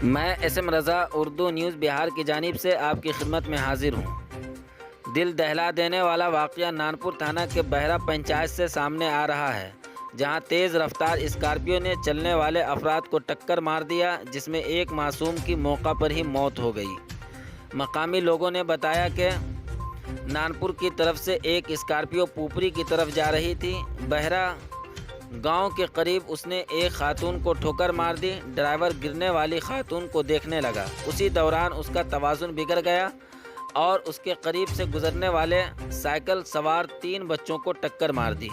मैं एसएम रज़ा उर्दू न्यूज़ बिहार की जानिब से आपकी खिदमत में हाजिर हूँ। दिल दहला देने वाला वाक़या नानपुर थाना के बहरा पंचायत से सामने आ रहा है, जहां तेज़ रफ्तार स्कॉर्पियो ने चलने वाले अफराद को टक्कर मार दिया, जिसमें एक मासूम की मौका पर ही मौत हो गई। मकामी लोगों ने बताया कि नानपुर की तरफ से एक स्कॉर्पियो पुपरी की तरफ जा रही थी। बहरा गांव के करीब उसने एक खातून को ठोकर मार दी। ड्राइवर गिरने वाली खातून को देखने लगा। उसी दौरान उसका तवाज़ुन बिगड़ गया और उसके करीब से गुजरने वाले साइकिल सवार 3 बच्चों को टक्कर मार दी,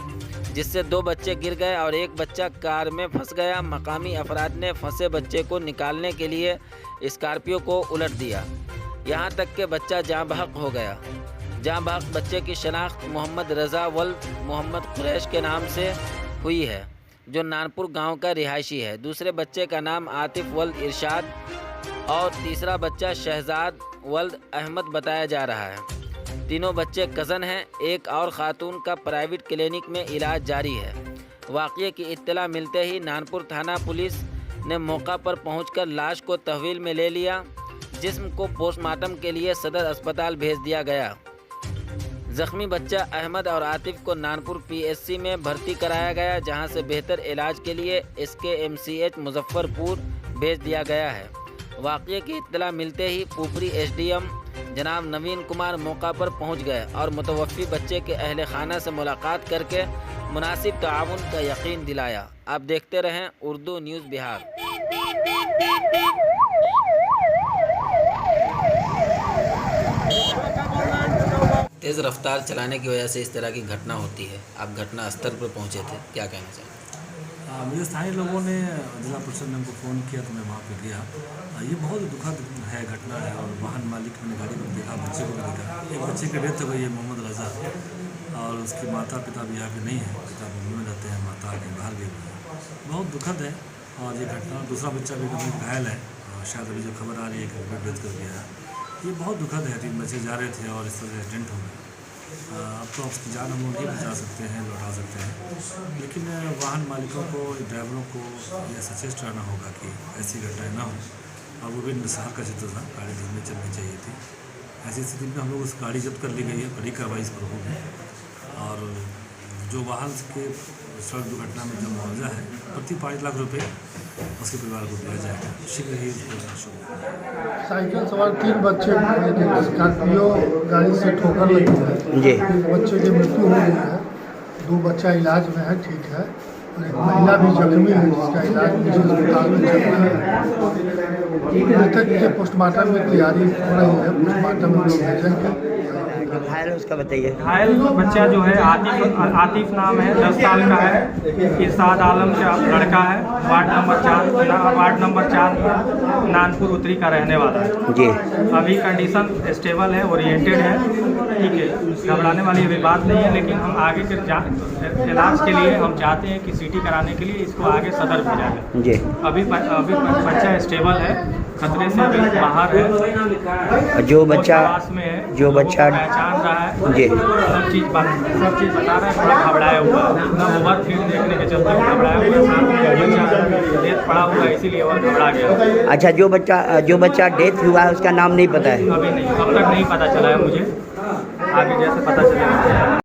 जिससे 2 बच्चे गिर गए और एक बच्चा कार में फंस गया। मकामी अफराद ने फंसे बच्चे को निकालने के लिए स्कॉर्पियो को उलट दिया, यहाँ तक कि बच्चा जाँ बहक हो गया। जाँ बहक बच्चे की शनाख्त मोहम्मद रज़ा वल्द मोहम्मद कुरैश के नाम से हुई है, जो नानपुर गांव का रिहायशी है। दूसरे बच्चे का नाम आतिफ वल्द इरशाद और तीसरा बच्चा शहजाद वल्द अहमद बताया जा रहा है। तीनों बच्चे कज़न हैं। एक और खातून का प्राइवेट क्लिनिक में इलाज जारी है। वाक़ये की इत्तला मिलते ही नानपुर थाना पुलिस ने मौका पर पहुंचकर लाश को तहवील में ले लिया। जिस्म को पोस्टमार्टम के लिए सदर अस्पताल भेज दिया गया। ज़ख्मी बच्चा अहमद और आतिफ को नानपुर पीएचसी में भर्ती कराया गया, जहां से बेहतर इलाज के लिए SKMCH मुजफ्फरपुर भेज दिया गया है। वाक़ये की इत्तला मिलते ही पुपरी SDM जनाब नवीन कुमार मौका पर पहुंच गए और मुतवफ़्फ़ी बच्चे के अहले खाना से मुलाकात करके मुनासिब ताउन का यकीन दिलाया। आप देखते रहें उर्दू न्यूज़ बिहार। तेज़ रफ्तार चलाने की वजह से इस तरह की घटना होती है। आप घटना स्थल पर पहुंचे थे, क्या कहना चाहिए? मुझे स्थानीय लोगों ने जिला परिषद ने हमको फ़ोन किया तो मैं वहाँ पे गया। ये बहुत दुखद है घटना है और वाहन मालिक ने गाड़ी को देखा, बच्चे को भी देखा। एक बच्चे की डेथ हो गई है, मोहम्मद रज़ा, और उसके माता पिता भी यहाँ पे नहीं है। पिता मुंबई में रहते हैं, माता कहीं बाहर गई हुई है। बहुत दुखद है। और ये घटना, दूसरा बच्चा भी गंभीर घायल है, शायद अभी जो खबर आ रही है कि डेथ कर गया है। ये बहुत दुखद है। 3 बच्चे जा रहे थे और इस तरह एक्सीडेंट हो गया। अब तो उसकी जान हम लोग नहीं बचा सकते हैं, लौटा सकते हैं, लेकिन वाहन मालिकों को, ड्राइवरों को यह सचेत रहना होगा कि ऐसी घटनाएं ना हो। और वो भी निसार का चित्र था, गाड़ी धीमे चलनी चाहिए थी। ऐसी स्थिति में हम लोग उस गाड़ी जब्त कर ली गई है, बड़ी कार्रवाई इस पर होगी। और जो वाहन के सड़क दुर्घटना में जो मुआवजा है प्रति 5 लाख रुपये उसके परिवार को दिया जाएगा। शीघ्र ही साइकिल सवार 3 बच्चे स्कॉर्पियो गाड़ी से ठोकर लगी है जी। 1 बच्चे की मृत्यु हो गई है, 2 बच्चा इलाज में है, ठीक है, और एक महिला भी जख्मी है जिसका इलाज निजी अस्पताल में चल रहा है। मृतक के पोस्टमार्टम की तैयारी हो रही है, पोस्टमार्टम में लोग भेजेंगे। घायल उसका बताइए। घायल बच्चा जो है आतिफ नाम है, 10 साल का है, इरशाद आलम का लड़का है, वार्ड नंबर 4 नानपुर उत्तरी का रहने वाला है जी। अभी कंडीशन स्टेबल है, ओरिएंटेड है, ठीक है, घबराने वाली अभी बात नहीं है। लेकिन हम आगे के इलाज के लिए हम चाहते हैं कि CT कराने के लिए इसको आगे सदर भेजा जाए जी। अभी बच्चा स्टेबल है, खतरे से अभी बाहर है। जो बच्चा में है, जो बच्चा पहचान रहा है जी, सब चीज़ बता रहा है। थोड़ा घबराया हुआ है, ओवर फील्ड देखने के चलते घबराया हुआ है। डेथ पड़ा हुआ है, इसीलिए और घबरा गया। अच्छा, जो बच्चा डेथ हुआ है उसका नाम नहीं पता है? अभी नहीं, अब तक नहीं पता चला है मुझे, आगे जैसे पता चलेगा।